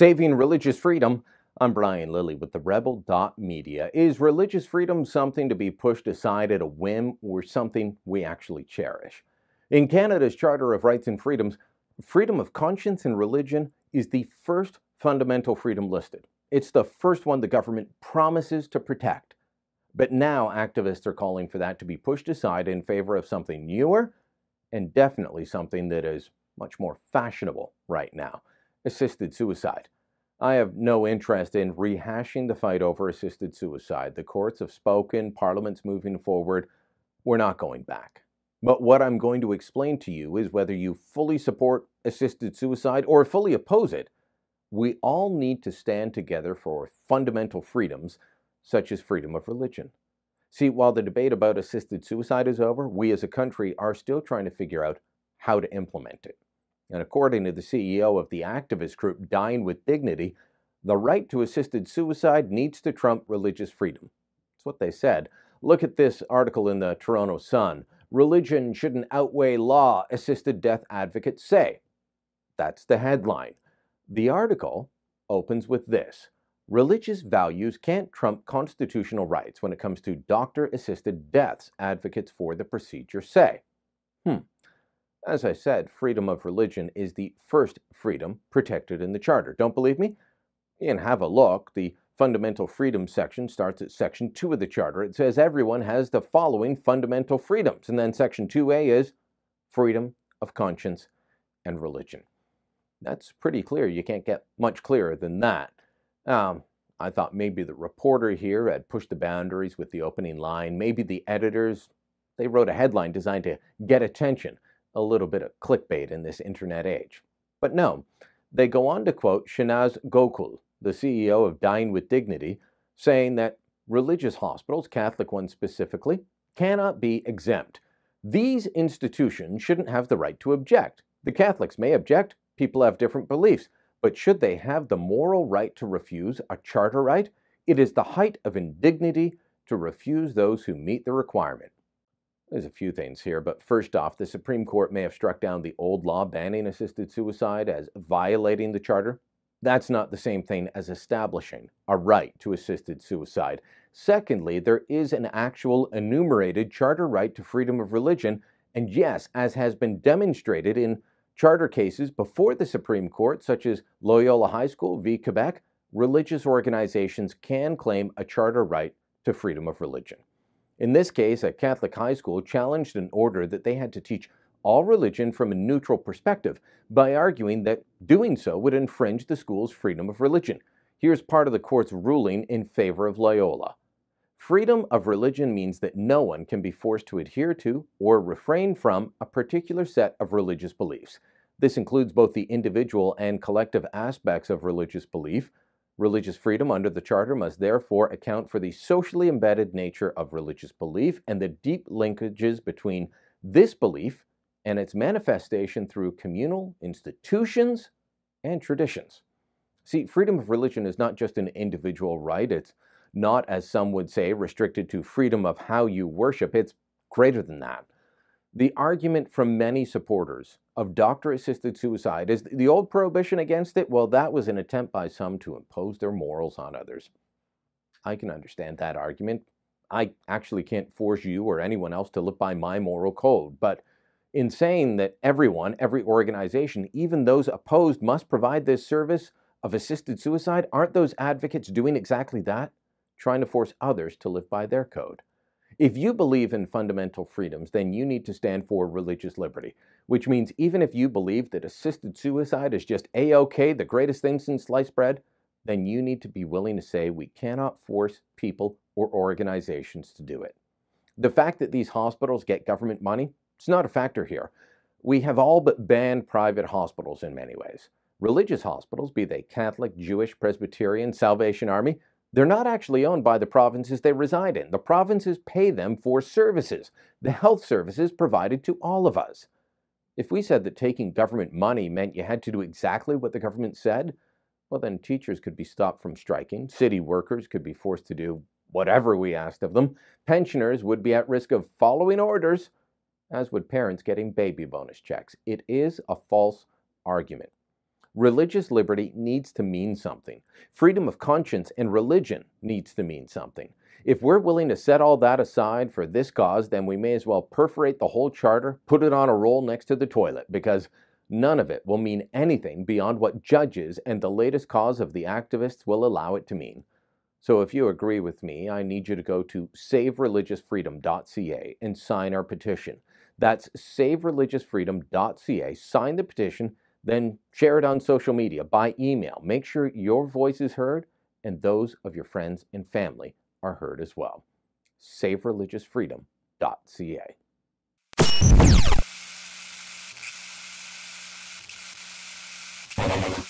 Saving religious freedom. I'm Brian Lilly with the Rebel.media. Is religious freedom something to be pushed aside at a whim or something we actually cherish? In Canada's Charter of Rights and Freedoms, freedom of conscience and religion is the first fundamental freedom listed. It's the first one the government promises to protect. But now activists are calling for that to be pushed aside in favor of something newer and definitely something that is much more fashionable right now: assisted suicide. I have no interest in rehashing the fight over assisted suicide. The courts have spoken, Parliament's moving forward. We're not going back. But what I'm going to explain to you is whether you fully support assisted suicide or fully oppose it, we all need to stand together for fundamental freedoms, such as freedom of religion. See, while the debate about assisted suicide is over, we as a country are still trying to figure out how to implement it. And according to the CEO of the activist group Dying with Dignity, the right to assisted suicide needs to trump religious freedom. That's what they said. Look at this article in the Toronto Sun. Religion shouldn't outweigh law, assisted death advocates say. That's the headline. The article opens with this: religious values can't trump constitutional rights when it comes to doctor-assisted deaths, advocates for the procedure say. As I said, freedom of religion is the first freedom protected in the Charter. Don't believe me? You can have a look. The Fundamental Freedoms section starts at Section 2 of the Charter. It says everyone has the following fundamental freedoms. And then Section 2A is freedom of conscience and religion. That's pretty clear. You can't get much clearer than that. I thought maybe the reporter here had pushed the boundaries with the opening line. Maybe the editors, they wrote a headline designed to get attention. A little bit of clickbait in this internet age. But no, they go on to quote Shanaz Gokul, the CEO of Dying with Dignity, saying that religious hospitals, Catholic ones specifically, cannot be exempt. These institutions shouldn't have the right to object. The Catholics may object. People have different beliefs. But should they have the moral right to refuse a charter right? It is the height of indignity to refuse those who meet the requirement. There's a few things here, but first off, the Supreme Court may have struck down the old law banning assisted suicide as violating the Charter. That's not the same thing as establishing a right to assisted suicide. Secondly, there is an actual enumerated Charter right to freedom of religion, and yes, as has been demonstrated in Charter cases before the Supreme Court, such as Loyola High School v. Quebec, religious organizations can claim a Charter right to freedom of religion. In this case, a Catholic high school challenged an order that they had to teach all religion from a neutral perspective by arguing that doing so would infringe the school's freedom of religion. Here's part of the court's ruling in favor of Loyola. Freedom of religion means that no one can be forced to adhere to or refrain from a particular set of religious beliefs. This includes both the individual and collective aspects of religious belief. Religious freedom under the Charter must therefore account for the socially embedded nature of religious belief and the deep linkages between this belief and its manifestation through communal institutions and traditions. See, freedom of religion is not just an individual right. It's not, as some would say, restricted to freedom of how you worship. It's greater than that. The argument from many supporters of doctor-assisted suicide is the old prohibition against it. Well, that was an attempt by some to impose their morals on others. I can understand that argument. I actually can't force you or anyone else to live by my moral code. But in saying that everyone, every organization, even those opposed, must provide this service of assisted suicide, aren't those advocates doing exactly that? Trying to force others to live by their code. If you believe in fundamental freedoms, then you need to stand for religious liberty, which means even if you believe that assisted suicide is just A-OK, the greatest thing since sliced bread, then you need to be willing to say we cannot force people or organizations to do it. The fact that these hospitals get government money, it's not a factor here. We have all but banned private hospitals in many ways. Religious hospitals, be they Catholic, Jewish, Presbyterian, Salvation Army, they're not actually owned by the provinces they reside in. The provinces pay them for services, the health services provided to all of us. If we said that taking government money meant you had to do exactly what the government said, well, then teachers could be stopped from striking, city workers could be forced to do whatever we asked of them, pensioners would be at risk of following orders, as would parents getting baby bonus checks. It is a false argument. Religious liberty needs to mean something. Freedom of conscience and religion needs to mean something. If we're willing to set all that aside for this cause, then we may as well perforate the whole charter, put it on a roll next to the toilet, because none of it will mean anything beyond what judges and the latest cause of the activists will allow it to mean. So if you agree with me, I need you to go to savereligiousfreedom.ca and sign our petition. That's savereligiousfreedom.ca. Sign the petition, then share it on social media, by email. Make sure your voice is heard and those of your friends and family are heard as well. savereligiousfreedom.ca.